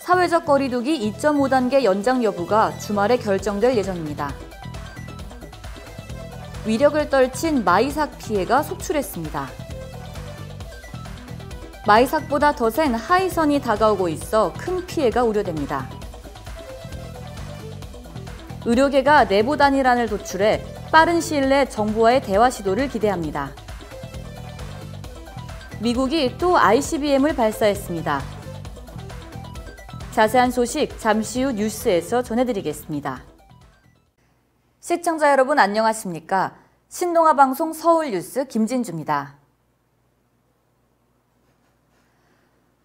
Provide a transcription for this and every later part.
사회적 거리두기 2.5단계 연장 여부가 주말에 결정될 예정입니다. 위력을 떨친 마이삭 피해가 속출했습니다. 마이삭보다 더 센 하이선이 다가오고 있어 큰 피해가 우려됩니다. 의료계가 내부 단일안을 도출해 빠른 시일 내 정부와의 대화 시도를 기대합니다. 미국이 또 ICBM을 발사했습니다. 자세한 소식 잠시 후 뉴스에서 전해드리겠습니다. 시청자 여러분 안녕하십니까? 신동아 방송 서울 뉴스 김진주입니다.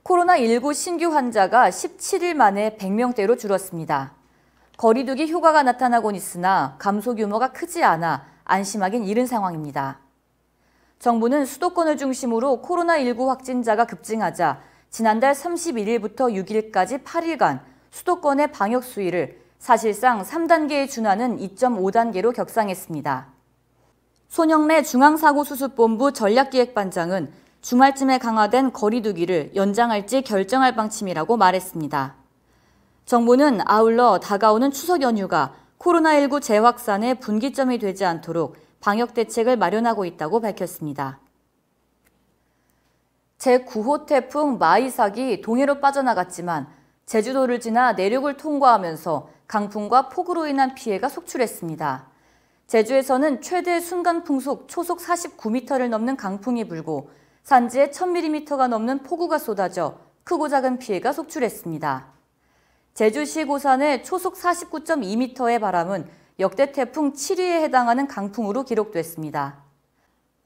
코로나19 신규 환자가 17일 만에 100명대로 줄었습니다. 거리두기 효과가 나타나곤 있으나 감소 규모가 크지 않아 안심하긴 이른 상황입니다. 정부는 수도권을 중심으로 코로나19 확진자가 급증하자 지난달 31일부터 6일까지 8일간 수도권의 방역 수위를 사실상 3단계에 준하는 2.5단계로 격상했습니다. 손영래 중앙사고수습본부 전략기획반장은 주말쯤에 강화된 거리두기를 연장할지 결정할 방침이라고 말했습니다. 정부는 아울러 다가오는 추석 연휴가 코로나19 재확산의 분기점이 되지 않도록 방역 대책을 마련하고 있다고 밝혔습니다. 제9호 태풍 마이삭이 동해로 빠져나갔지만 제주도를 지나 내륙을 통과하면서 강풍과 폭우로 인한 피해가 속출했습니다. 제주에서는 최대 순간 풍속 초속 49m를 넘는 강풍이 불고 산지에 1000mm가 넘는 폭우가 쏟아져 크고 작은 피해가 속출했습니다. 제주시 고산의 초속 49.2m의 바람은 역대 태풍 7위에 해당하는 강풍으로 기록됐습니다.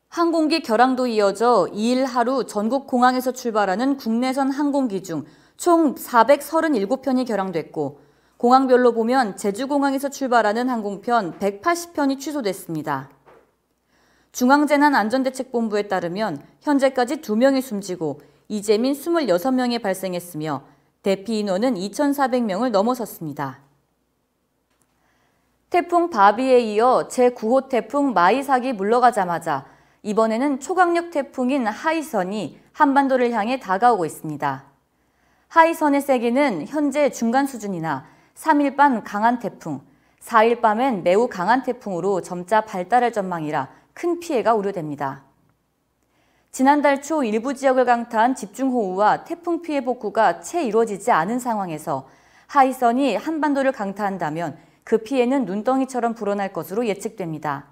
항공기 결항도 이어져 2일 하루 전국 공항에서 출발하는 국내선 항공기 중 총 437편이 결항됐고 공항별로 보면 제주공항에서 출발하는 항공편 180편이 취소됐습니다. 중앙재난안전대책본부에 따르면 현재까지 2명이 숨지고 이재민 26명이 발생했으며 대피 인원은 2,400명을 넘어섰습니다. 태풍 바비에 이어 제9호 태풍 마이삭이 물러가자마자 이번에는 초강력 태풍인 하이선이 한반도를 향해 다가오고 있습니다. 하이선의 세기는 현재 중간 수준이나 3일 밤 강한 태풍, 4일 밤엔 매우 강한 태풍으로 점차 발달할 전망이라 큰 피해가 우려됩니다. 지난달 초 일부 지역을 강타한 집중호우와 태풍 피해 복구가 채 이루어지지 않은 상황에서 하이선이 한반도를 강타한다면 그 피해는 눈덩이처럼 불어날 것으로 예측됩니다.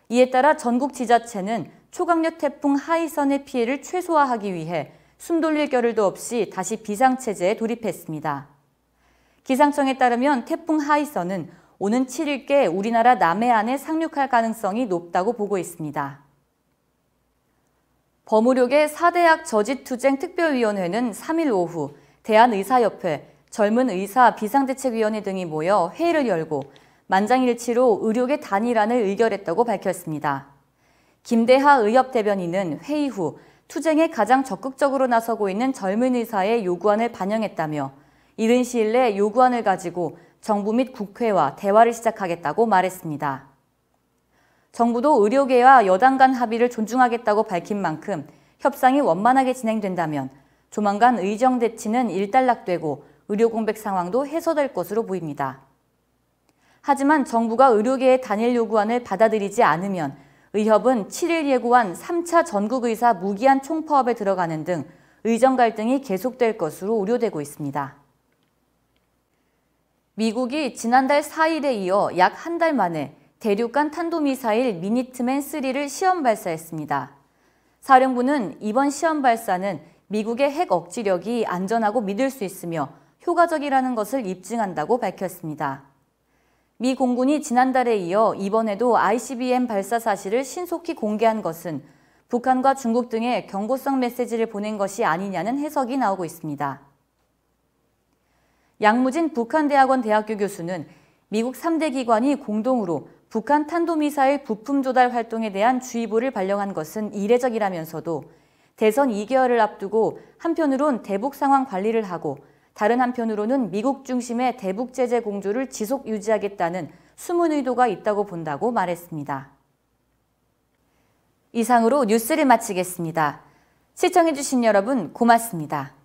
이에 따라 전국 지자체는 초강력 태풍 하이선의 피해를 최소화하기 위해 숨 돌릴 겨를도 없이 다시 비상체제에 돌입했습니다. 기상청에 따르면 태풍 하이선은 오는 7일께 우리나라 남해안에 상륙할 가능성이 높다고 보고 있습니다. 범의료계 4대학 저지투쟁 특별위원회는 3일 오후 대한의사협회, 젊은의사 비상대책위원회 등이 모여 회의를 열고 만장일치로 의료계 단일안을 의결했다고 밝혔습니다. 김대하 의협대변인은 회의 후 투쟁에 가장 적극적으로 나서고 있는 젊은 의사의 요구안을 반영했다며 이른 시일 내 요구안을 가지고 정부 및 국회와 대화를 시작하겠다고 말했습니다. 정부도 의료계와 여당 간 합의를 존중하겠다고 밝힌 만큼 협상이 원만하게 진행된다면 조만간 의정 대치는 일단락되고 의료 공백 상황도 해소될 것으로 보입니다. 하지만 정부가 의료계의 단일 요구안을 받아들이지 않으면 의협은 7일 예고한 3차 전국의사 무기한 총파업에 들어가는 등 의정 갈등이 계속될 것으로 우려되고 있습니다. 미국이 지난달 4일에 이어 약 한 달 만에 대륙간 탄도미사일 미니트맨3를 시험 발사했습니다. 사령부는 이번 시험 발사는 미국의 핵 억지력이 안전하고 믿을 수 있으며 효과적이라는 것을 입증한다고 밝혔습니다. 미 공군이 지난달에 이어 이번에도 ICBM 발사 사실을 신속히 공개한 것은 북한과 중국 등에 경고성 메시지를 보낸 것이 아니냐는 해석이 나오고 있습니다. 양무진 북한대학원 대학교 교수는 미국 3대 기관이 공동으로 북한 탄도미사일 부품 조달 활동에 대한 주의보를 발령한 것은 이례적이라면서도 대선 2개월을 앞두고 한편으론 대북 상황 관리를 하고 다른 한편으로는 미국 중심의 대북 제재 공조를 지속 유지하겠다는 숨은 의도가 있다고 본다고 말했습니다. 이상으로 뉴스를 마치겠습니다. 시청해주신 여러분 고맙습니다.